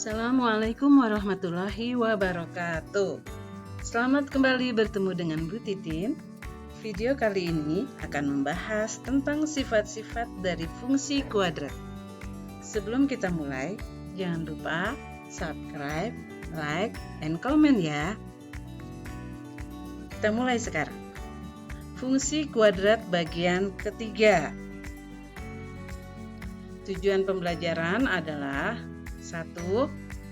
Assalamualaikum warahmatullahi wabarakatuh. Selamat kembali bertemu dengan Bu Titin. Video kali ini akan membahas tentang sifat-sifat dari fungsi kuadrat. Sebelum kita mulai, jangan lupa subscribe, like, and comment ya. Kita mulai sekarang. Fungsi kuadrat bagian ketiga. Tujuan pembelajaran adalah 1.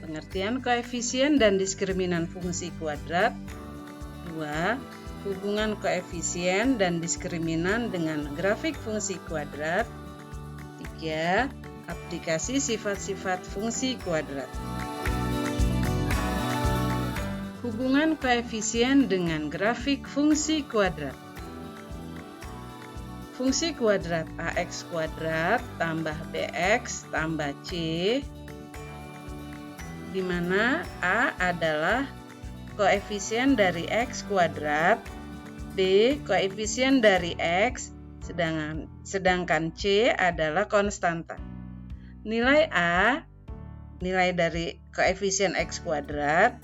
Pengertian koefisien dan diskriminan fungsi kuadrat. 2. Hubungan koefisien dan diskriminan dengan grafik fungsi kuadrat. 3. Aplikasi sifat-sifat fungsi kuadrat. Hubungan koefisien dengan grafik fungsi kuadrat. Fungsi kuadrat AX kuadrat tambah BX tambah C, di mana A adalah koefisien dari X kuadrat, B koefisien dari X, sedangkan C adalah konstanta. Nilai A, nilai dari koefisien X kuadrat,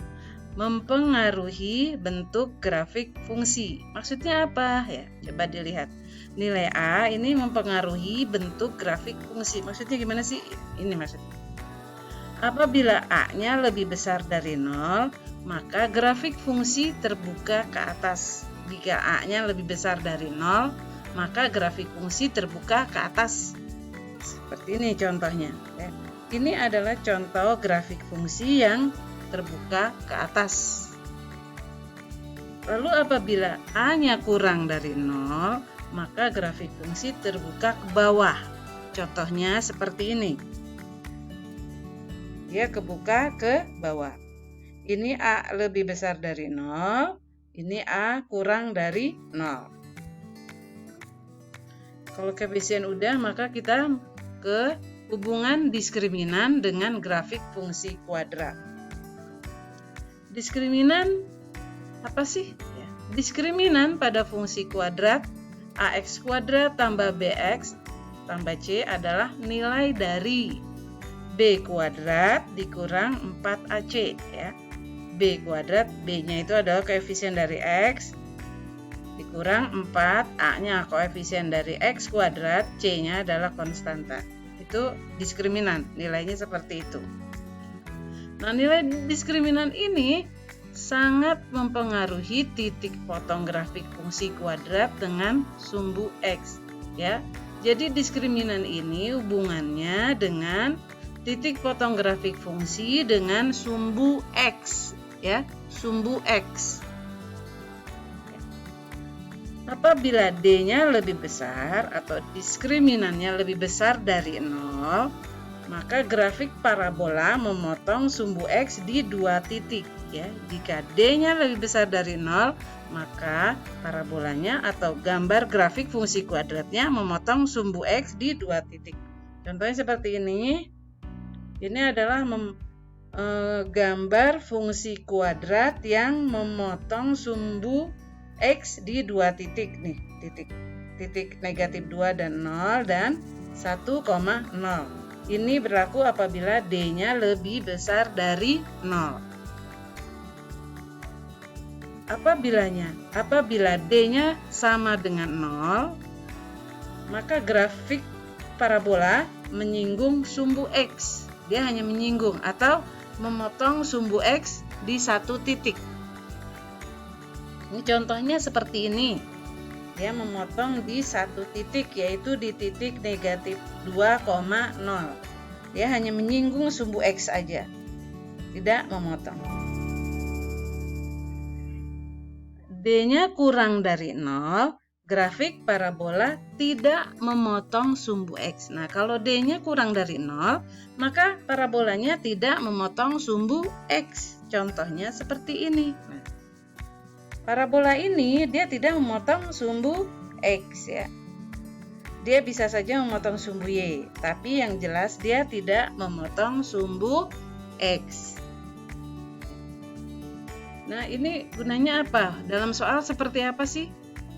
mempengaruhi bentuk grafik fungsi. Maksudnya apa? Ya, coba dilihat. Nilai A ini mempengaruhi bentuk grafik fungsi. Maksudnya gimana sih? Ini maksudnya. Apabila A-nya lebih besar dari 0, maka grafik fungsi terbuka ke atas. Jika A-nya lebih besar dari 0, maka grafik fungsi terbuka ke atas. Seperti ini contohnya. Ini adalah contoh grafik fungsi yang terbuka ke atas. Lalu apabila A-nya kurang dari 0, maka grafik fungsi terbuka ke bawah. Contohnya seperti ini. Dia kebuka ke bawah. Ini A lebih besar dari 0, ini A kurang dari 0. Kalau koefisien udah, maka kita ke hubungan diskriminan dengan grafik fungsi kuadrat. Diskriminan apa sih? Diskriminan pada fungsi kuadrat AX kuadrat tambah BX tambah C adalah nilai dari B kuadrat dikurang 4AC ya. B kuadrat, B-nya itu adalah koefisien dari X dikurang 4, A-nya koefisien dari X kuadrat, C-nya adalah konstanta. Itu diskriminan, nilainya seperti itu. Nah, nilai diskriminan ini sangat mempengaruhi titik potong grafik fungsi kuadrat dengan sumbu X ya. Jadi diskriminan ini hubungannya dengan titik potong grafik fungsi dengan sumbu X ya, sumbu X. Apabila D-nya lebih besar atau diskriminannya lebih besar dari 0, maka grafik parabola memotong sumbu X di 2 titik ya. Jika D-nya lebih besar dari 0, maka parabolanya atau gambar grafik fungsi kuadratnya memotong sumbu X di 2 titik. Contohnya seperti ini. Ini adalah gambar fungsi kuadrat yang memotong sumbu X di 2 titik nih, titik negatif 2 dan 0 dan 1,0. Ini berlaku apabila D-nya lebih besar dari 0. Apabila D-nya sama dengan 0, maka grafik parabola menyinggung sumbu X. Dia hanya menyinggung atau memotong sumbu X di 1 titik. Ini contohnya seperti ini. Dia memotong di 1 titik, yaitu di titik negatif 2,0. Dia hanya menyinggung sumbu X saja, tidak memotong. D-nya kurang dari 0, grafik parabola tidak memotong sumbu X. Nah, kalau D-nya kurang dari 0, maka parabolanya tidak memotong sumbu X. Contohnya seperti ini. Nah, parabola ini dia tidak memotong sumbu X ya. Dia bisa saja memotong sumbu Y, tapi yang jelas dia tidak memotong sumbu X. Nah, ini gunanya apa? Dalam soal seperti apa sih?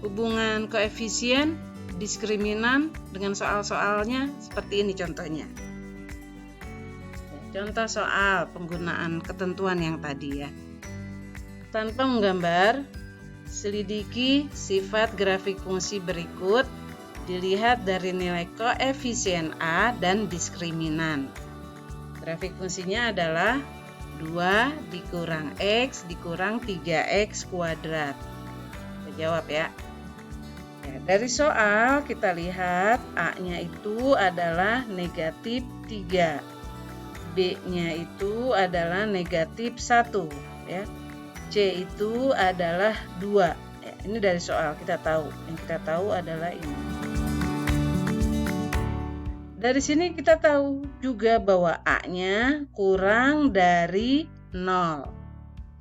Hubungan koefisien, diskriminan dengan soal-soalnya seperti ini contohnya. Contoh soal penggunaan ketentuan yang tadi ya. Tanpa menggambar, selidiki sifat grafik fungsi berikut dilihat dari nilai koefisien A dan diskriminan. Grafik fungsinya adalah 2 dikurang X dikurang 3X kuadrat. Kita jawab ya. Dari soal kita lihat A-nya itu adalah negatif 3. B-nya itu adalah negatif 1 ya. C itu adalah 2 ya, ini dari soal kita tahu. Yang kita tahu adalah ini. Dari sini kita tahu juga bahwa A-nya kurang dari 0.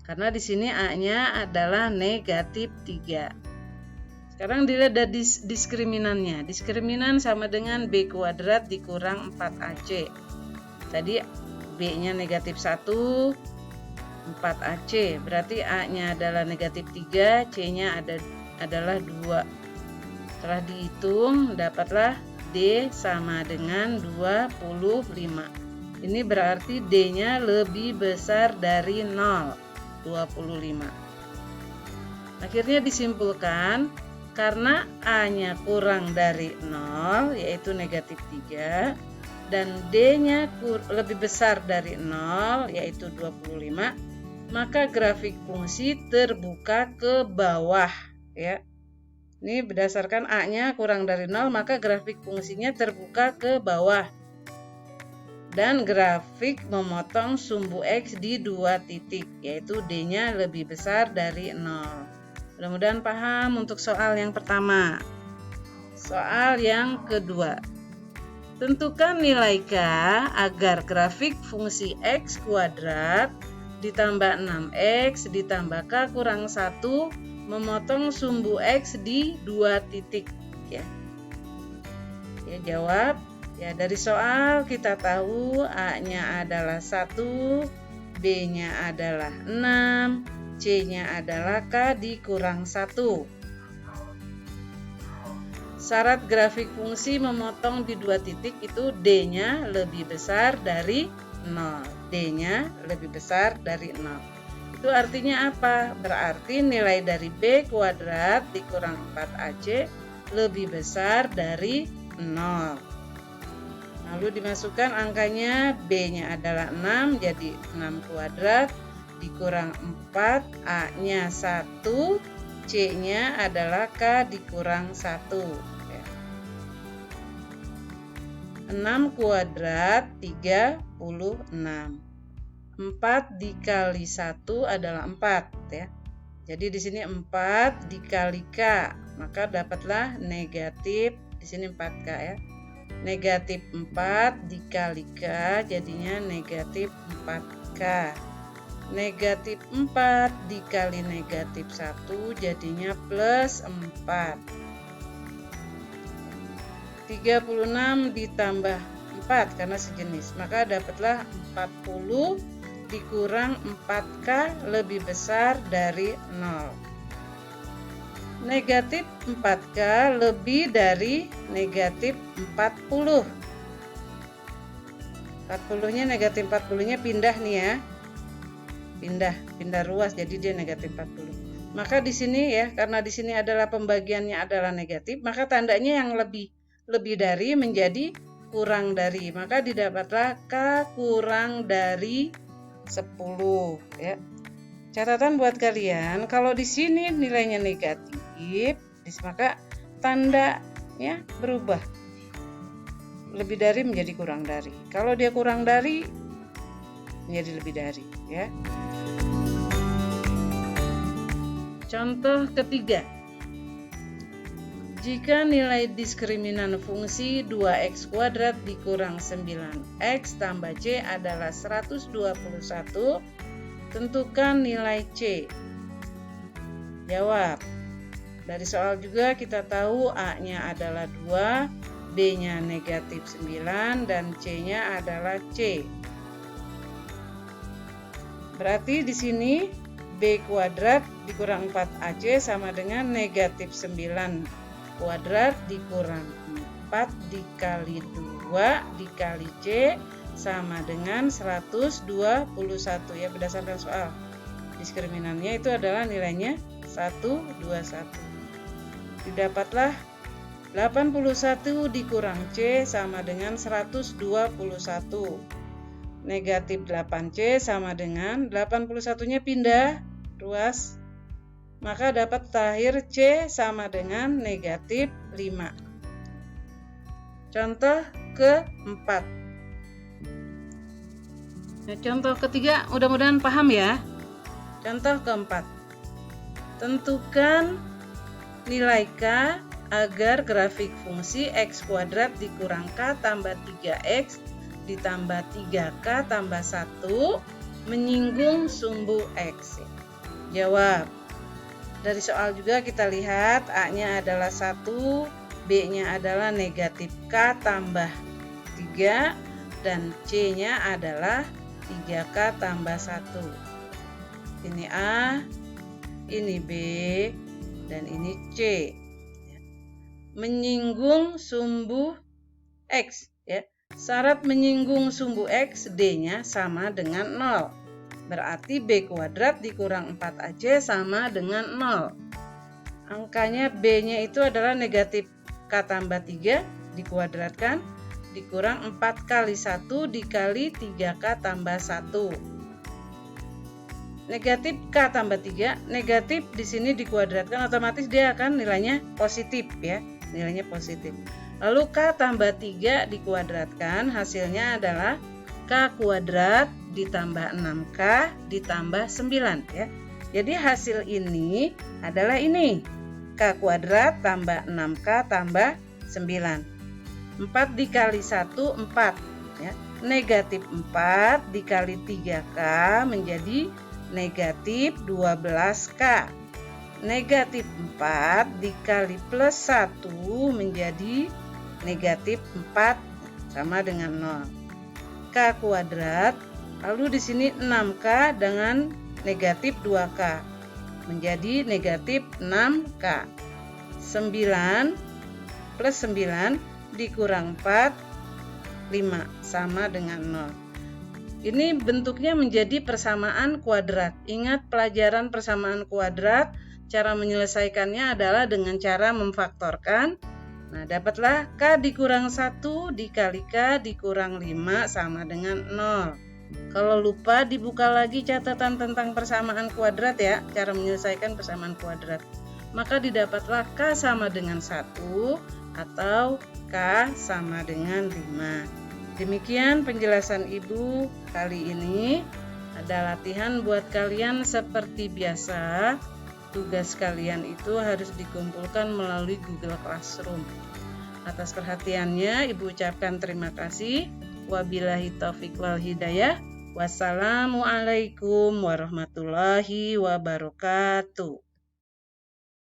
Karena di sini A-nya adalah negatif 3. Sekarang dilihat dari diskriminannya. Diskriminan sama dengan B kuadrat dikurang 4AC. Tadi B-nya negatif 1, 4AC. Berarti A-nya adalah negatif 3, C-nya adalah 2. Setelah dihitung, dapatlah D sama dengan 25. Ini berarti D-nya lebih besar dari 0, 25. Akhirnya disimpulkan, karena A-nya kurang dari 0, yaitu negatif 3, dan D-nya lebih besar dari 0, yaitu 25, maka grafik fungsi terbuka ke bawah. Ya. Ini berdasarkan A-nya kurang dari 0, maka grafik fungsinya terbuka ke bawah. Dan grafik memotong sumbu X di 2 titik, yaitu D-nya lebih besar dari 0. Mudah-mudahan paham untuk soal yang pertama. Soal yang kedua. Tentukan nilai K agar grafik fungsi X kuadrat ditambah 6X ditambah K kurang 1 memotong sumbu X di 2 titik. Ya, jawab. Ya, dari soal kita tahu A-nya adalah 1, B-nya adalah 6, C-nya adalah K dikurang 1. Syarat grafik fungsi memotong di 2 titik itu D-nya lebih besar dari 0. D-nya lebih besar dari 0. Itu artinya apa? Berarti nilai dari B kuadrat dikurang 4AC lebih besar dari 0. Lalu dimasukkan angkanya, B-nya adalah 6, jadi 6 kuadrat dikurang 4, A-nya 1, C-nya adalah K dikurang 1. 6 kuadrat 36. 4 dikali 1 adalah 4 ya. Jadi di sini 4 dikali K, maka dapatlah negatif, di sini 4K ya. Negatif 4 dikali K jadinya negatif 4K. Negatif 4 dikali negatif 1 jadinya plus 4. 36 ditambah 4 karena sejenis, maka dapatlah 40 dikurang 4K lebih besar dari 0. Negatif 4K lebih dari negatif 40. 40-nya negatif 40-nya pindah nih ya. Pindah ruas, jadi dia negatif 40. Maka di sini ya, karena di sini adalah pembagiannya adalah negatif, maka tandanya yang lebih dari menjadi kurang dari, maka didapatlah K kurang dari 10 ya. Catatan buat kalian, kalau di sini nilainya negatif, maka tandanya berubah. Lebih dari menjadi kurang dari. Kalau dia kurang dari menjadi lebih dari ya. Contoh ketiga. Jika nilai diskriminan fungsi 2x kuadrat dikurang 9x tambah c adalah 121, tentukan nilai c. Jawab. Dari soal juga kita tahu A-nya adalah 2, B-nya negatif 9, dan C-nya adalah C. Berarti di sini B kuadrat dikurang 4AC sama dengan negatif 9 kuadrat dikurang 4 dikali 2 dikali C sama dengan 121 ya, berdasarkan soal. Diskriminannya itu adalah nilainya 121. Didapatlah 81 dikurang C sama dengan 121. Negatif 8C sama dengan 81-nya pindah ruas, maka dapat terakhir C sama dengan negatif 5. Contoh keempat. Nah, contoh ketiga mudah-mudahan paham ya. Contoh keempat. Tentukan nilai K agar grafik fungsi X kuadrat dikurang K tambah 3X ditambah 3K tambah 1 menyinggung sumbu X. Jawab. Dari soal juga kita lihat A-nya adalah 1, B-nya adalah negatif K tambah 3, dan C-nya adalah 3K tambah 1. Ini A, ini B, dan ini C. Menyinggung sumbu X. Ya. Syarat menyinggung sumbu X, D-nya sama dengan 0. Berarti B kuadrat dikurang 4AC sama dengan 0. Angkanya B-nya itu adalah negatif K tambah 3 dikuadratkan dikurang 4 kali 1 dikali 3K tambah 1. Negatif K tambah 3, negatif di sini dikuadratkan, otomatis dia akan nilainya positif ya, nilainya positif. Lalu K tambah 3 dikuadratkan, hasilnya adalah K kuadrat ditambah 6K ditambah 9 ya. Jadi hasil ini adalah ini. K kuadrat tambah 6K tambah 9. 4 dikali 1 4 ya. Negatif 4 dikali 3K menjadi negatif 12K. Negatif 4 dikali plus 1 menjadi negatif 4 sama dengan 0. K kuadrat, lalu di sini 6K dengan negatif 2K menjadi negatif 6K. 9 plus 9 dikurang 4, 5 sama dengan 0. Ini bentuknya menjadi persamaan kuadrat. Ingat pelajaran persamaan kuadrat, cara menyelesaikannya adalah dengan cara memfaktorkan. Nah, dapatlah K dikurang 1 dikali K dikurang 5 sama dengan 0. Kalau lupa, dibuka lagi catatan tentang persamaan kuadrat ya, cara menyelesaikan persamaan kuadrat. Maka didapatlah K sama dengan 1 atau K sama dengan 5. Demikian penjelasan Ibu kali ini. Ada latihan buat kalian seperti biasa. Tugas kalian itu harus dikumpulkan melalui Google Classroom. Atas perhatiannya Ibu ucapkan terima kasih. Wabillahi taufiq wal hidayah. Wassalamualaikum warahmatullahi wabarakatuh.